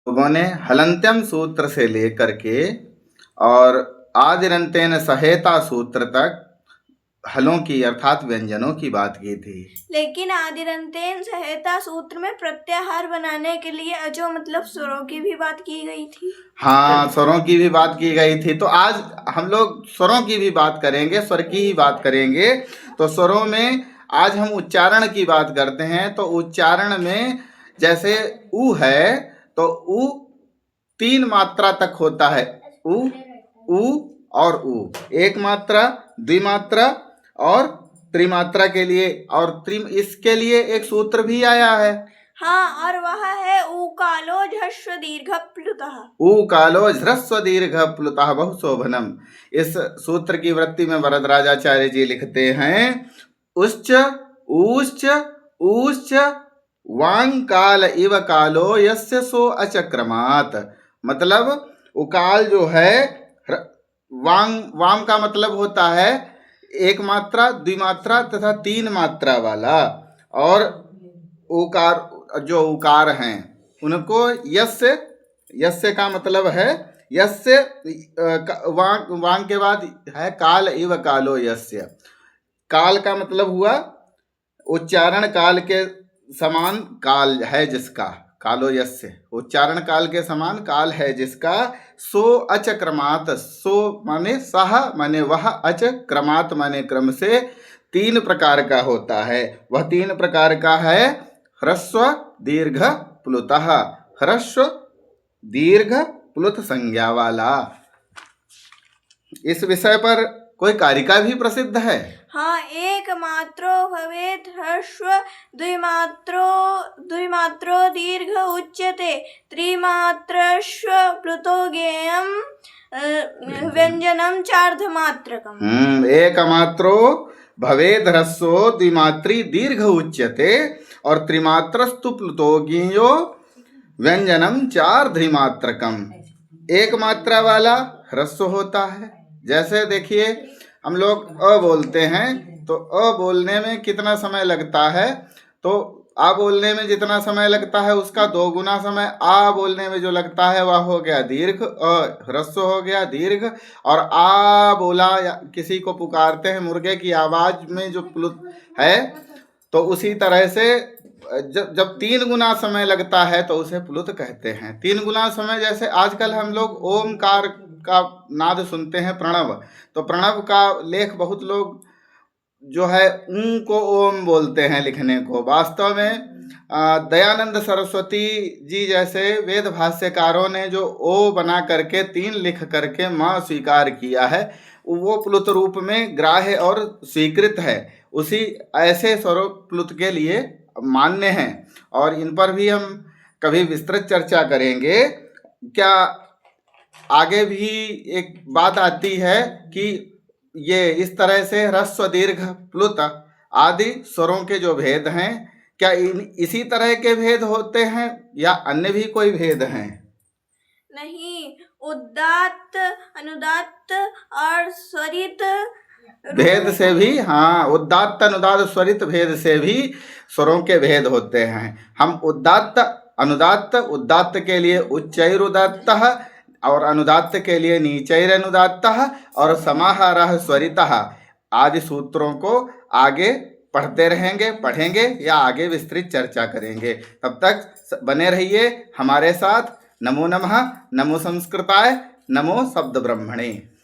लोगों ने हलन्त्यम सूत्र से लेकर के और आदिरंतेन सहेता सूत्र तक हलों की अर्थात व्यंजनों की बात की थी। लेकिन आदिरंतेन सहायता सूत्र में प्रत्याहार बनाने के लिए अजो मतलब स्वरों की भी बात की गई थी। हाँ, स्वरों की भी बात की गई थी। तो आज हम लोग स्वरों की भी बात करेंगे, स्वर की ही बात करेंगे। तो स्वरों में आज हम उच्चारण की बात करते हैं। तो उच्चारण में जैसे उ है तो उ 3 मात्रा तक होता है। उ और उ, एक मात्रा, द्विमात्रा और त्रिमात्रा के लिए, और इसके लिए एक सूत्र भी आया है। हाँ, और वह है उकालो झस्व दीर्घ प्लुतः। उकालो ह्रस्व दीर्घ प्लुतः बहु शोभनम। इस सूत्र की वृत्ति में वरदराजाचार्य जी लिखते हैं, उच्च ऊश्च ऊश्च वांग काल इव कालो यस्य सो अचक्रमात्। मतलब उकाल जो है वाम का मतलब होता है एक मात्रा, द्विमात्रा तथा 3 मात्रा वाला, और उकार जो उकार हैं उनको यस्य, यस्य का मतलब है यस्य, वांग के बाद है काल इव कालो यस्य। काल का मतलब हुआ उच्चारण काल के समान काल है जिसका, कालो यस्य उच्चारण काल के समान काल है जिसका, सो अच क्रमात्, सो माने सह माने वह, अच क्रमात् माने क्रम से 3 प्रकार का होता है। वह 3 प्रकार का है ह्रस्व दीर्घ प्लुतः, ह्रस्व दीर्घ प्लुत संज्ञा वाला। इस विषय पर कोई कारिका भी प्रसिद्ध है। हाँ, एक मात्रो भवेत् ह्रस्व, द्विमात्रो दीर्घ उच्यते, त्रिमात्रस्व प्लुतो ज्ञेयम् व्यंजनम चार्धमात्रकम्। एक मात्रो भवेद् ह्रस्वो द्विमात्री दीर्घ उच्यते और त्रिमात्रस्तु प्लुतो ज्ञेयो व्यंजनम चार्धमात्रकम्। एक मात्रा वाला ह्रस्व होता है। जैसे देखिए हम लोग अ बोलते हैं तो अ बोलने में कितना समय लगता है, तो आ बोलने में जितना समय लगता है उसका 2 गुना समय आ बोलने में जो लगता है वह हो गया दीर्घ, अ ह्रस्व हो गया दीर्घ। और आ बोला या किसी को पुकारते हैं मुर्गे की आवाज में जो प्लुत है, तो उसी तरह से जब 3 गुना समय लगता है तो उसे प्लुत कहते हैं। 3 गुना समय, जैसे आजकल हम लोग ओमकार का नाद सुनते हैं, प्रणव, तो प्रणव का लेख बहुत लोग जो है ऊं को ओम बोलते हैं लिखने को। वास्तव में दयानंद सरस्वती जी जैसे वेद भाष्यकारों ने जो ओ बना करके 3 लिख करके माँ स्वीकार किया है, वो प्लुत रूप में ग्राह्य और स्वीकृत है। उसी ऐसे स्वरूप प्लुत के लिए मान्य हैं, और इन पर भी हम कभी विस्तृत चर्चा करेंगे। क्या आगे भी एक बात आती है कि ये इस तरह से ह्रस्व दीर्घ प्लुत आदि स्वरों के जो भेद हैं, क्या इसी तरह के भेद होते हैं या अन्य भी कोई भेद हैं? नहीं, उदात्त, अनुदात्त और स्वरित भेद से भी, हाँ, उदात्त अनुदात्त स्वरित भेद से भी स्वरों के भेद होते हैं। हम उदात्त अनुदात्त, उदात्त के लिए उच्चैरुदात्त और अनुदात्त के लिए नीचैरनुदात्त और समाहारः स्वरितः आदि सूत्रों को आगे पढ़ते रहेंगे, पढ़ेंगे या आगे विस्तृत चर्चा करेंगे। तब तक बने रहिए हमारे साथ। नमो नमः, नमो संस्कृताय, नमो शब्द ब्रह्मणे।